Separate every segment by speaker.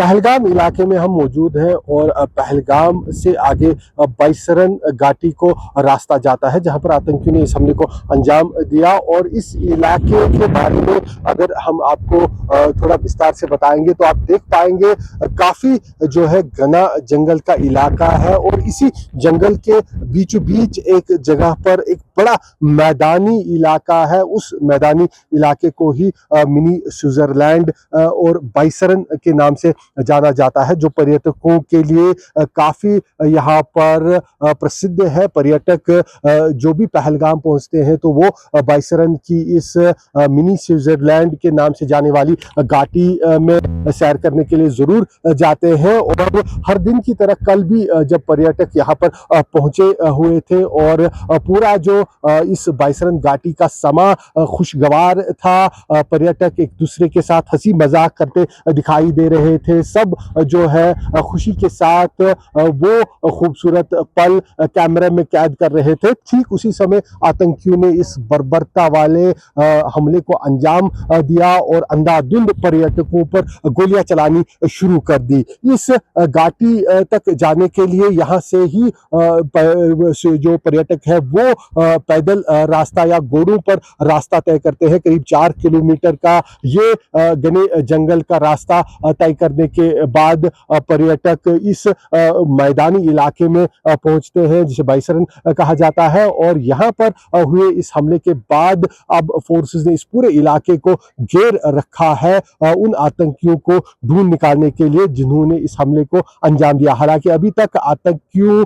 Speaker 1: पहलगाम इलाके में हम मौजूद हैं और पहलगाम से आगे बैसरन घाटी को रास्ता जाता है जहां पर आतंकियों ने इस हमले को अंजाम दिया। और इस इलाके के बारे में अगर हम आपको थोड़ा विस्तार से बताएंगे तो आप देख पाएंगे काफ़ी जो है घना जंगल का इलाका है और इसी जंगल के बीचों बीच एक जगह पर एक बड़ा मैदानी इलाका है। उस मैदानी इलाके को ही मिनी स्विट्जरलैंड और बैसरन के नाम से जाना जाता है, जो पर्यटकों के लिए काफ़ी यहाँ पर प्रसिद्ध है। पर्यटक जो भी पहलगाम पहुँचते हैं तो वो बैसरन की इस मिनी स्विट्जरलैंड के नाम से जाने वाली घाटी में सैर करने के लिए ज़रूर जाते हैं। और हर दिन की तरह कल भी जब पर्यटक यहाँ पर पहुँचे हुए थे और पूरा जो इस बैसरन घाटी का समा खुशगवार था, पर्यटक एक दूसरे के साथ हंसी मजाक करते दिखाई दे रहे थे। सब जो है खुशी के साथ वो खूबसूरत पल कैमरे में कैद कर रहे थे। ठीक उसी समय आतंकियों ने इस बर्बरता वाले हमले को अंजाम दिया और अंधाधुंध पर्यटकों पर गोलियां चलानी शुरू कर दी। इस घाटी तक जाने के लिए यहाँ से ही जो पर्यटक है वो पैदल रास्ता या घोड़ों पर रास्ता तय करते हैं। करीब 4 किलोमीटर का ये घने जंगल का रास्ता तय करने के बाद पर्यटक इस मैदानी इलाके में पहुंचते हैं जिसे बैसरन कहा जाता है। और यहाँ पर हुए इस हमले के बाद अब फोर्सेस ने इस पूरे इलाके को घेर रखा है उन आतंकियों को ढूंढ निकालने के लिए जिन्होंने इस हमले को अंजाम दिया। हालांकि अभी तक आतंकियों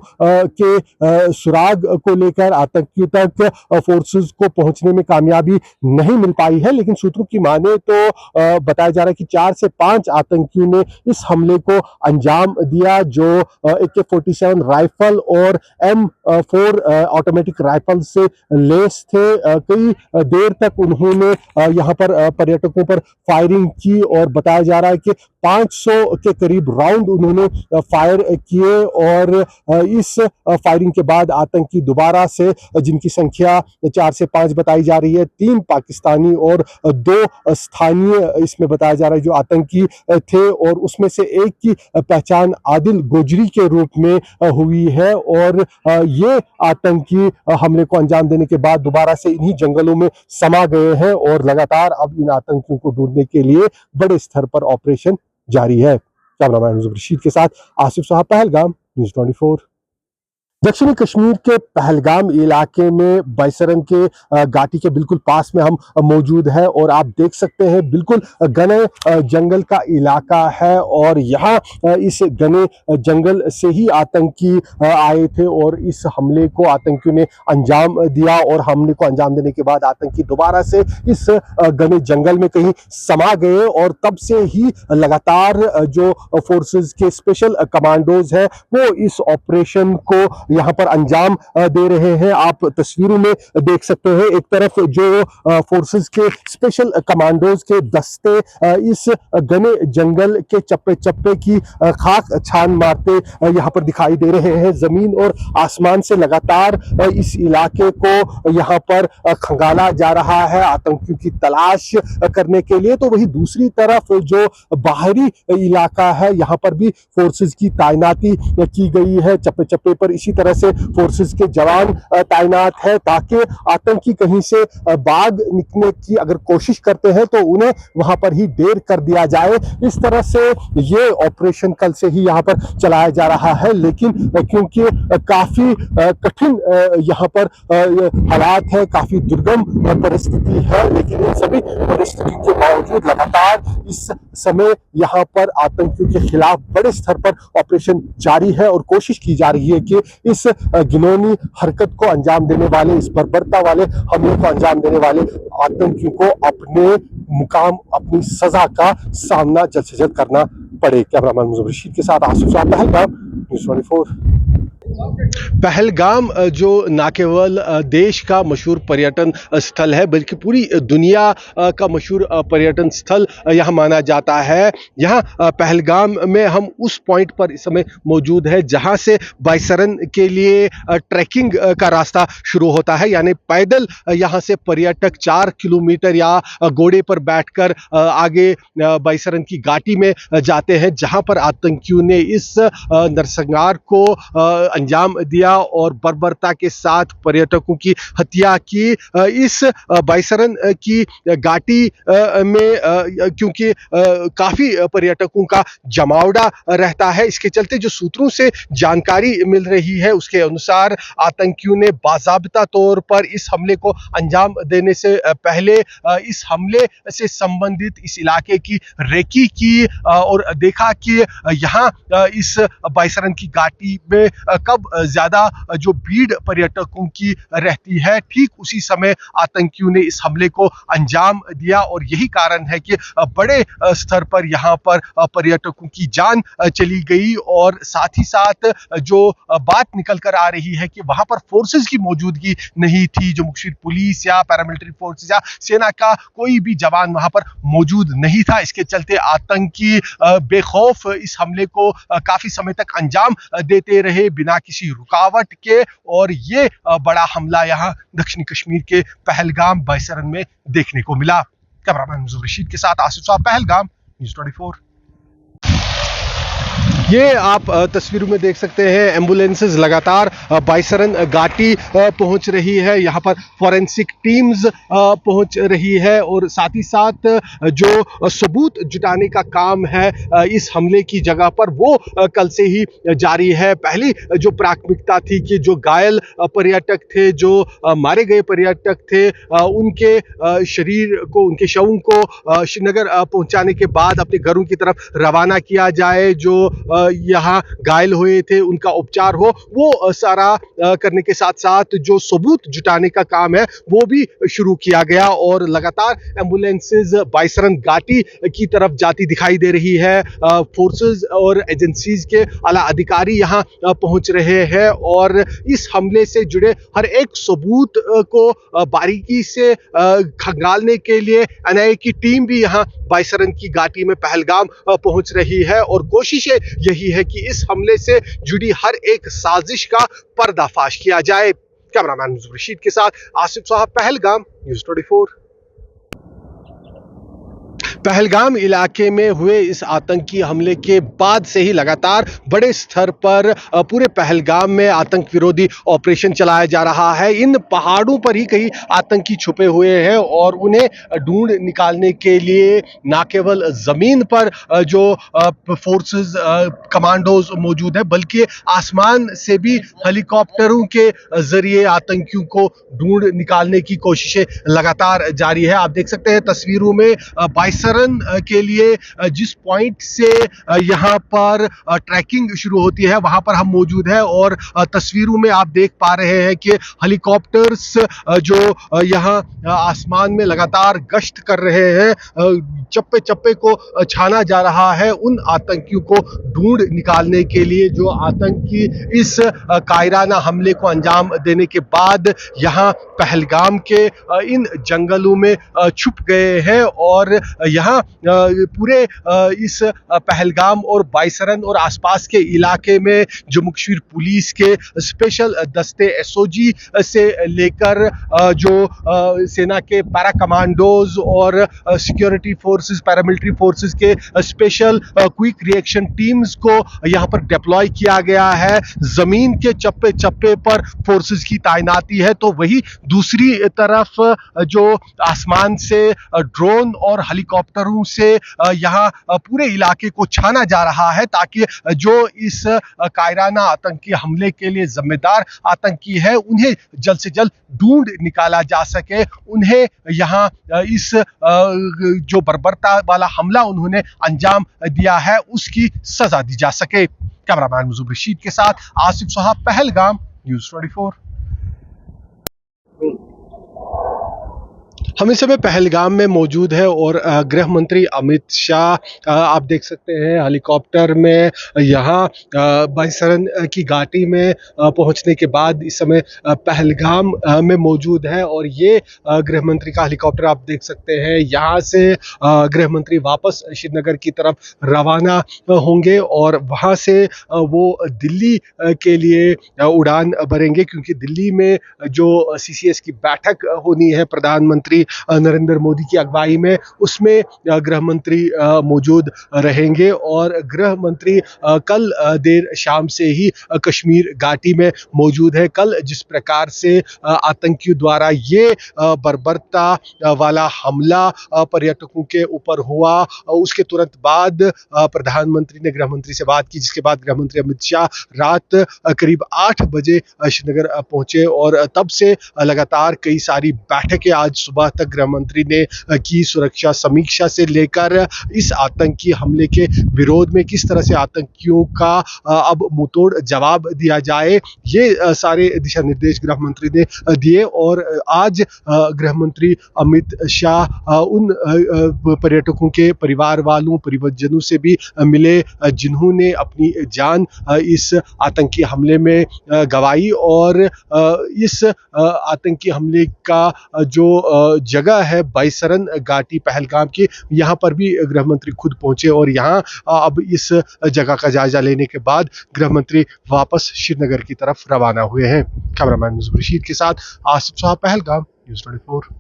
Speaker 1: के सुराग को लेकर आतंकियों तक फोर्सेस को पहुंचने में कामयाबी नहीं मिल पाई है, लेकिन सूत्रों की माने तो बताया जा रहा है कि 4 से 5 आतंकियों ने इस हमले को अंजाम दिया, जो AK-47 राइफल और M4 ऑटोमेटिक राइफल से लेस थे। कई देर तक उन्होंने यहाँ पर पर्यटकों पर फायरिंग की और बताया जा रहा है कि 500 के करीब राउंड उन्होंने फायर किए। और इस फायरिंग के बाद आतंकी दोबारा से, जिनकी संख्या 4 से 5 बताई जा रही है, 3 पाकिस्तानी और 2 स्थानीय इसमें बताया जा रहा है जो आतंकी थे, और उसमें से एक की पहचान आदिल गोजरी के रूप में हुई है। और ये आतंकी हमले को अंजाम देने के बाद दोबारा से इन्हीं जंगलों में समा गए हैं और लगातार अब इन आतंकियों को ढूंढने के लिए बड़े स्तर पर ऑपरेशन जारी है। कैमरामैन रशीद के साथ आसिफ साहब, पहलगाम, न्यूज़ 24। दक्षिणी कश्मीर के पहलगाम इलाके में बैसरन के घाटी के बिल्कुल पास में हम मौजूद हैं और आप देख सकते हैं बिल्कुल घने जंगल का इलाका है। और यहाँ इस घने जंगल से ही आतंकी आए थे और इस हमले को आतंकियों ने अंजाम दिया। और हमले को अंजाम देने के बाद आतंकी दोबारा से इस घने जंगल में कहीं समा गए और तब से ही लगातार जो फोर्सेस के स्पेशल कमांडोज हैं वो इस ऑपरेशन को यहाँ पर अंजाम दे रहे हैं। आप तस्वीरों में देख सकते हैं, एक तरफ जो फोर्सेस के स्पेशल कमांडोज के दस्ते इस घने जंगल के चप्पे चप्पे की खाक छान मारते यहाँ पर दिखाई दे रहे हैं। जमीन और आसमान से लगातार इस इलाके को यहाँ पर खंगाला जा रहा है आतंकियों की तलाश करने के लिए। तो वही दूसरी तरफ जो बाहरी इलाका है यहाँ पर भी फोर्सेस की तैनाती की गई है। चप्पे चप्पे पर इसी तरह से फोर्सेस के जवान तैनात है ताकि आतंकी कहीं से भाग निकलने की अगर कोशिश करते हैं तो उन्हें वहां पर ही ढेर कर दिया जाए। इस तरह से ये ऑपरेशन कल से ही यहाँ पर चलाया जा रहा है, लेकिन क्योंकि काफी कठिन यहाँ पर हालात है, काफी दुर्गम परिस्थिति है, लेकिन इन सभी परिस्थितियों के बावजूद लगातार इस समय यहाँ पर आतंकियों के खिलाफ बड़े स्तर पर ऑपरेशन जारी है और कोशिश की जा रही है कि इस घिनौनी हरकत को अंजाम देने वाले, इस बर्बरता वाले हमले को अंजाम देने वाले आतंकियों को अपने मुकाम, अपनी सजा का सामना जल्द से जल्द करना पड़े। कैमरामैन मुजफ्फर रशीद के साथ आसिफ साहब, पहलगाम, न्यूज़ 24। पहलगाम जो ना केवल देश का मशहूर पर्यटन स्थल है बल्कि पूरी दुनिया का मशहूर पर्यटन स्थल यहाँ माना जाता है। यहाँ पहलगाम में हम उस पॉइंट पर इस समय मौजूद है जहाँ से बाइसरन के लिए ट्रैकिंग का रास्ता शुरू होता है, यानी पैदल यहाँ से पर्यटक 4 किलोमीटर या घोड़े पर बैठकर आगे बाइसरन की घाटी में जाते हैं, जहाँ पर आतंकियों ने इस नरसंहार को अंजाम दिया और बर्बरता के साथ पर्यटकों की हत्या की। इस बाइसरन की घाटी में क्योंकि काफी पर्यटकों का जमावड़ा रहता है, इसके चलते जो सूत्रों से जानकारी मिल रही है उसके अनुसार आतंकियों ने बाज़ाब्ता तौर पर इस हमले को अंजाम देने से पहले इस हमले से संबंधित इस इलाके की रेकी की और देखा कि यहाँ इस बाइसरन की घाटी में कब ज्यादा जो भीड़ पर्यटकों की रहती है, ठीक उसी समय आतंकियों ने इस हमले को अंजाम दिया और यही कारण है कि बड़े स्तर पर यहाँ पर पर्यटकों की जान चली गई। और साथ ही साथ जो बात निकल कर आ रही है कि वहां पर फोर्सेस की मौजूदगी नहीं थी, जो कश्मीर पुलिस या पैरामिलिट्री फोर्सेस या सेना का कोई भी जवान वहां पर मौजूद नहीं था। इसके चलते आतंकी बेखौफ इस हमले को काफी समय तक अंजाम देते रहे बिना किसी रुकावट के, और ये बड़ा हमला यहाँ दक्षिणी कश्मीर के पहलगाम बाइसरन में देखने को मिला। कैमरामैन मुजफ्फर रशीद के साथ आसिफ साहब, पहलगाम, न्यूज़ 24। ये आप तस्वीरों में देख सकते हैं, एम्बुलेंसेस लगातार बाइसरन घाटी पहुंच रही है, यहाँ पर फॉरेंसिक टीम्स पहुंच रही है और साथ ही साथ जो सबूत जुटाने का काम है इस हमले की जगह पर वो कल से ही जारी है। पहली जो प्राथमिकता थी कि जो घायल पर्यटक थे, जो मारे गए पर्यटक थे, उनके शरीर को, उनके शवों को श्रीनगर पहुंचाने के बाद अपने घरों की तरफ रवाना किया जाए। जो यहाँ घायल हुए थे उनका उपचार हो, वो सारा करने के साथ साथ जो सबूत जुटाने का काम है वो भी शुरू किया गया और लगातार एम्बुलेंसेस बाइसरन घाटी की तरफ जाती दिखाई दे रही है। फोर्सेस और एजेंसीज के आला अधिकारी यहाँ पहुंच रहे हैं और इस हमले से जुड़े हर एक सबूत को बारीकी से खंगालने के लिए एनआईए की टीम भी यहाँ बाइसरन की घाटी में पहलगाम पहुंच रही है और कोशिशें यही है कि इस हमले से जुड़ी हर एक साजिश का पर्दाफाश किया जाए। कैमरामैन मुजफ्फर रशीद के साथ आसिफ साहब, पहलगाम, न्यूज़ 24। पहलगाम इलाके में हुए इस आतंकी हमले के बाद से ही लगातार बड़े स्तर पर पूरे पहलगाम में आतंक विरोधी ऑपरेशन चलाया जा रहा है। इन पहाड़ों पर ही कई आतंकी छुपे हुए हैं और उन्हें ढूंढ निकालने के लिए ना केवल जमीन पर जो फोर्सेस कमांडोज मौजूद है बल्कि आसमान से भी हेलीकॉप्टरों के जरिए आतंकियों को ढूंढ निकालने की कोशिशें लगातार जारी है। आप देख सकते हैं तस्वीरों में बाइसरन के लिए जिस पॉइंट से यहाँ पर ट्रैकिंग शुरू होती है वहां पर हम मौजूद है और तस्वीरों में आप देख पा रहे हैं कि हेलीकॉप्टर्स जो यहाँ आसमान में लगातार गश्त कर रहे हैं, चप्पे चप्पे को छाना जा रहा है उन आतंकियों को ढूंढ निकालने के लिए जो आतंकी इस कायराना हमले को अंजाम देने के बाद यहाँ पहलगाम के इन जंगलों में छुप गए हैं। और यहाँ पूरे इस पहलगाम और बाइसरन और आसपास के इलाके में जम्मू कश्मीर पुलिस के स्पेशल दस्ते एसओजी से लेकर जो सेना के पैरा कमांडोज और सिक्योरिटी फोर्सेस, पैरामिलिट्री फोर्सेस के स्पेशल क्विक रिएक्शन टीम्स को यहाँ पर डिप्लॉय किया गया है। जमीन के चप्पे चप्पे पर फोर्सेस की तैनाती है, तो वही दूसरी तरफ जो आसमान से ड्रोन और हेलीकॉप्टरों से यहाँ पूरे इलाके को छाना जा रहा है ताकि जो इस कायराना आतंकी हमले के लिए जिम्मेदार आतंकी है उन्हें जल्द से जल्द ढूंढ निकाला जा सके, उन्हें यहाँ इस जो बर्बरता वाला हमला उन्होंने अंजाम दिया है उसकी सजा दी जा सके। कैमरामैन मुजफ्फर रशीद के साथ आसिफ साहब, पहलगाम, न्यूज़ 24। हम इस समय पहलगाम में मौजूद है और गृह मंत्री अमित शाह आप देख सकते हैं हेलीकॉप्टर में यहाँ बाईसरन की घाटी में पहुंचने के बाद इस समय पहलगाम में मौजूद है और ये गृह मंत्री का हेलीकॉप्टर आप देख सकते हैं। यहाँ से गृह मंत्री वापस श्रीनगर की तरफ रवाना होंगे और वहाँ से वो दिल्ली के लिए उड़ान भरेंगे, क्योंकि दिल्ली में जो सीसीएस की बैठक होनी है प्रधानमंत्री नरेंद्र मोदी की अगुवाई में, उसमें गृह मंत्री मौजूद रहेंगे और गृह मंत्री कल देर शाम से ही कश्मीर घाटी में मौजूद है। कल जिस प्रकार से आतंकियों द्वारा ये बर्बरता वाला हमला पर्यटकों के ऊपर हुआ, उसके तुरंत बाद प्रधानमंत्री ने गृह मंत्री से बात की, जिसके बाद गृह मंत्री अमित शाह रात करीब 8 बजे श्रीनगर पहुंचे और तब से लगातार कई सारी बैठकें आज सुबह तक गृह मंत्री ने की। सुरक्षा समीक्षा से लेकर इस आतंकी हमले के विरोध में किस तरह से आतंकियों का अब मुंहतोड़ जवाब दिया जाए, ये सारे दिशा निर्देश गृह मंत्री ने दिए। और आज गृह मंत्री अमित शाह उन पर्यटकों के परिवार वालों परिवारजनों से भी मिले जिन्होंने अपनी जान इस आतंकी हमले में गंवाई और इस आतंकी हमले का जो जगह है बाईसरन घाटी पहलगाम की, यहाँ पर भी गृह मंत्री खुद पहुंचे और यहाँ अब इस जगह का जायजा लेने के बाद गृह मंत्री वापस श्रीनगर की तरफ रवाना हुए हैं। कैमरामैन मुजफ्फर रशीद के साथ आसिफ साहब, पहलगाम, न्यूज़ 24।